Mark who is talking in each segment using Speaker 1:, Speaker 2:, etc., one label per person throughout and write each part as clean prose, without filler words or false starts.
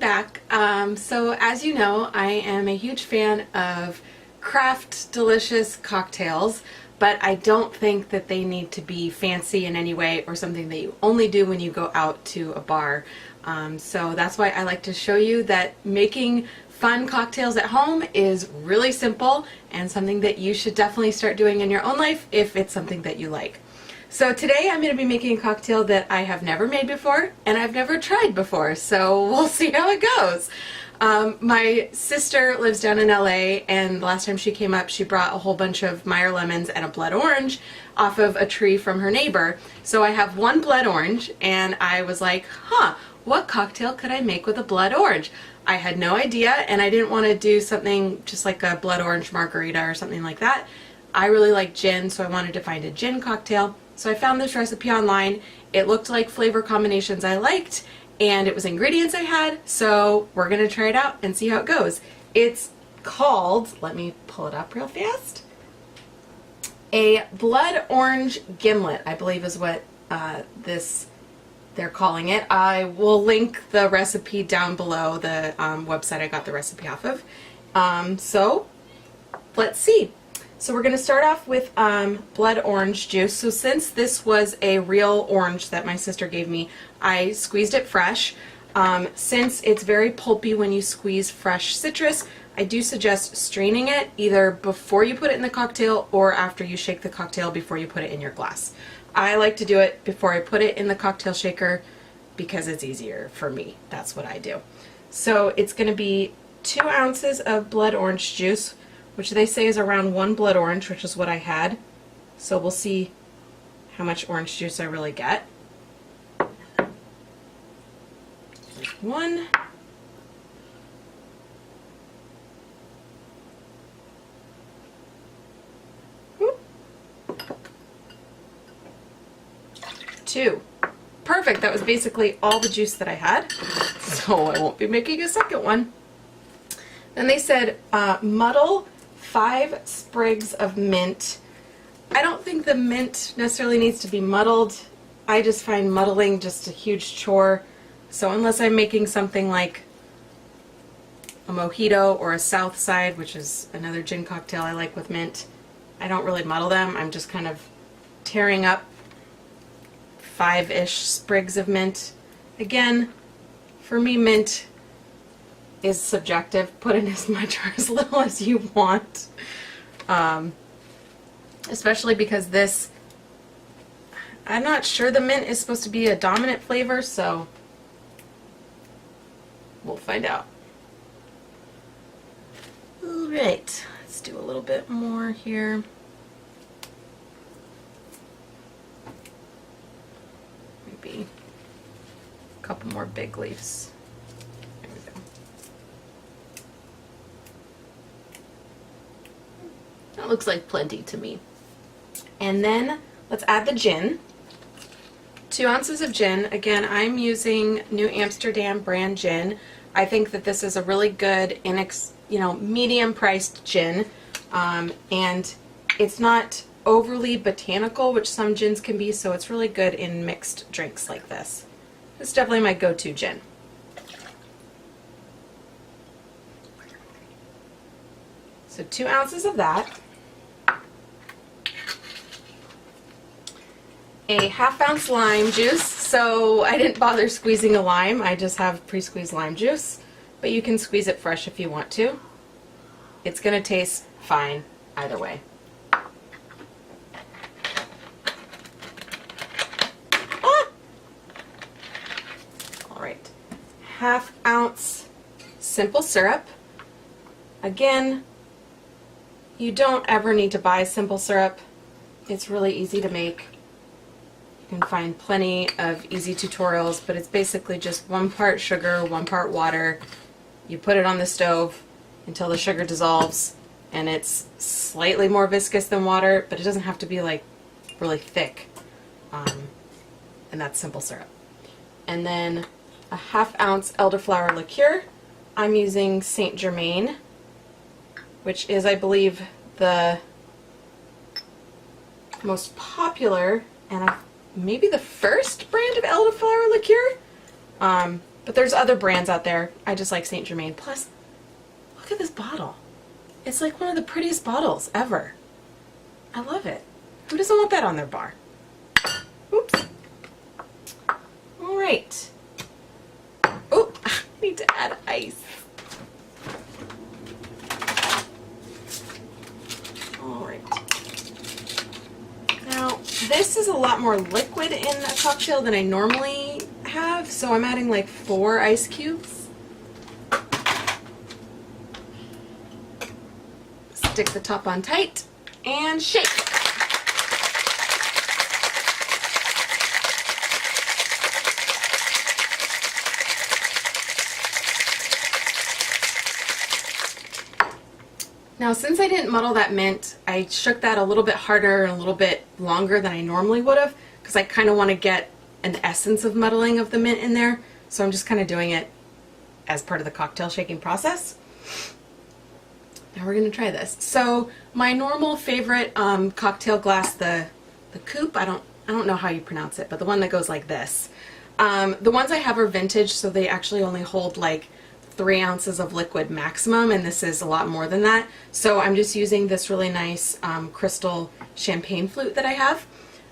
Speaker 1: back. So as you know, I am a huge fan of craft delicious cocktails, but I don't think that they need to be fancy in any way or something that you only do when you go out to a bar. So that's why I like to show you that making fun cocktails at home is really simple and something that you should definitely start doing in your own life if it's something that you like. So today I'm going to be making a cocktail that I have never made before and I've never tried before, so we'll see how it goes. My sister lives down in LA, and the last time she came up she brought a whole bunch of Meyer lemons and a blood orange off of a tree from her neighbor. So I have one blood orange and I was like, what cocktail could I make with a blood orange? I had no idea, and I didn't want to do something just like a blood orange margarita or something like that. I really like gin, so I wanted to find a gin cocktail. So I found this recipe online. It looked like flavor combinations I liked, and it was ingredients I had, so we're gonna try it out and see how it goes. It's called, let me pull it up real fast, a blood orange gimlet, I believe is what they're calling it. I will link the recipe down below, the website I got the recipe off of. So let's see. So we're going to start off with blood orange juice. So since this was a real orange that my sister gave me, I squeezed it fresh. Since it's very pulpy when you squeeze fresh citrus, I do suggest straining it either before you put it in the cocktail or after you shake the cocktail before you put it in your glass. I like to do it before I put it in the cocktail shaker because it's easier for me. That's what I do. So it's going to be 2 ounces of blood orange juice, which they say is around 1 blood orange, which is what I had. So we'll see how much orange juice I really get. There's 1. Whoop. 2. Perfect, that was basically all the juice that I had, so I won't be making a second one. Then they said muddle 5 sprigs of mint. I don't think the mint necessarily needs to be muddled. I just find muddling just a huge chore. So unless I'm making something like a mojito or a south side, which is another gin cocktail I like with mint, I don't really muddle them. I'm just kind of tearing up 5-ish sprigs of mint. Again, for me, mint is subjective. Put in as much or as little as you want. Especially because this, I'm not sure the mint is supposed to be a dominant flavor, so we'll find out. Alright, let's do a little bit more here. Maybe a couple more big leaves. There we go. That looks like plenty to me. And then let's add the gin. 2 ounces of gin. Again, I'm using New Amsterdam brand gin. I think that this is a really good, medium priced gin. And it's not overly botanical, which some gins can be, so it's really good in mixed drinks like this. This is definitely my go-to gin. So 2 ounces of that. A 1/2 ounce lime juice. So I didn't bother squeezing a lime, I just have pre-squeezed lime juice, but you can squeeze it fresh if you want to. It's going to taste fine either way. Alright, 1/2 ounce simple syrup. Again, you don't ever need to buy simple syrup. It's really easy to make. You can find plenty of easy tutorials, but it's basically just 1 part sugar, 1 part water. You put it on the stove until the sugar dissolves, and it's slightly more viscous than water, but it doesn't have to be like really thick. And that's simple syrup. And then a 1/2 ounce Elderflower Liqueur. I'm using Saint Germain, which is, I believe, the most popular and maybe the first brand of Elderflower Liqueur. But there's other brands out there. I just like Saint Germain. Plus, look at this bottle. It's like one of the prettiest bottles ever. I love it. Who doesn't want that on their bar? Oops. All right. Oh, I need to add ice. All right. Now, this is a lot more liquid in a cocktail than I normally have, so I'm adding like 4 ice cubes. Stick the top on tight and shake. Now, since I didn't muddle that mint, I shook that a little bit harder and a little bit longer than I normally would have, because I kind of want to get an essence of muddling of the mint in there. So I'm just kind of doing it as part of the cocktail shaking process. Now we're going to try this. So my normal favorite cocktail glass, the coupe, I don't know how you pronounce it, but the one that goes like this. The ones I have are vintage, so they actually only hold like 3 ounces of liquid maximum, and this is a lot more than that. So I'm just using this really nice crystal champagne flute that I have.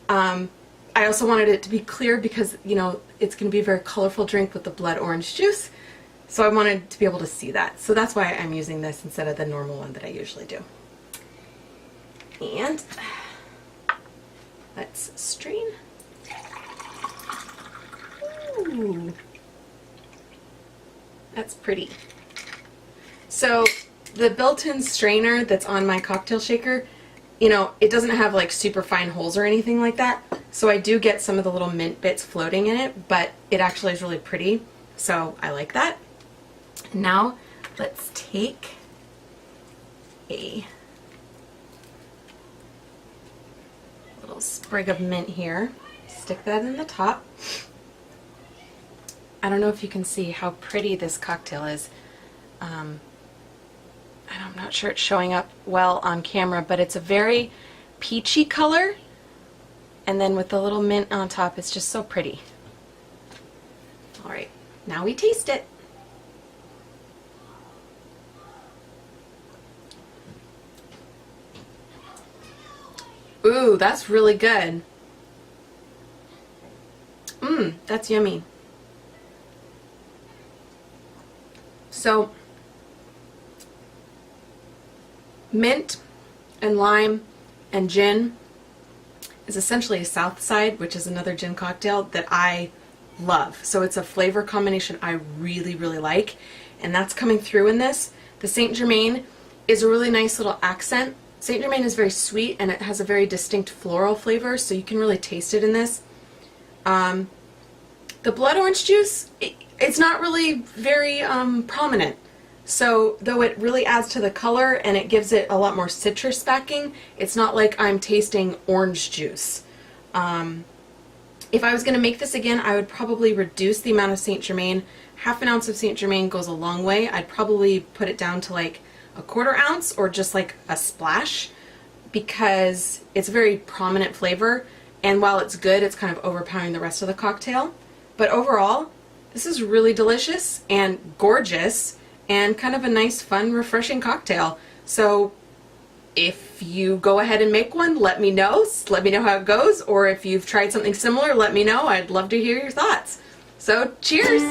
Speaker 1: I also wanted it to be clear because, you know, it's going to be a very colorful drink with the blood orange juice. So I wanted to be able to see that. So that's why I'm using this instead of the normal one that I usually do. And let's strain. Ooh. That's pretty. So the built-in strainer that's on my cocktail shaker, you know, it doesn't have like super fine holes or anything like that. So I do get some of the little mint bits floating in it, but it actually is really pretty. So I like that. Now let's take a little sprig of mint here, stick that in the top. I don't know if you can see how pretty this cocktail is. I'm not sure it's showing up well on camera, but it's a very peachy color, and then with the little mint on top, it's just so pretty. All right, now we taste it. Ooh, that's really good. That's yummy. So, mint and lime and gin is essentially a South Side, which is another gin cocktail that I love. So it's a flavor combination I really, really like, and that's coming through in this. The Saint Germain is a really nice little accent. Saint Germain is very sweet and it has a very distinct floral flavor, so you can really taste it in this. The blood orange juice, it's not really very prominent. So though it really adds to the color and it gives it a lot more citrus backing, it's not like I'm tasting orange juice. If I was going to make this again, I would probably reduce the amount of Saint Germain. Half an ounce of Saint Germain goes a long way. I'd probably put it down to like a 1/4 ounce or just like a splash, because it's a very prominent flavor, and while it's good, it's kind of overpowering the rest of the cocktail. But overall, this is really delicious and gorgeous and kind of a nice, fun, refreshing cocktail. So if you go ahead and make one, let me know. Let me know how it goes. Or if you've tried something similar, let me know. I'd love to hear your thoughts. So cheers!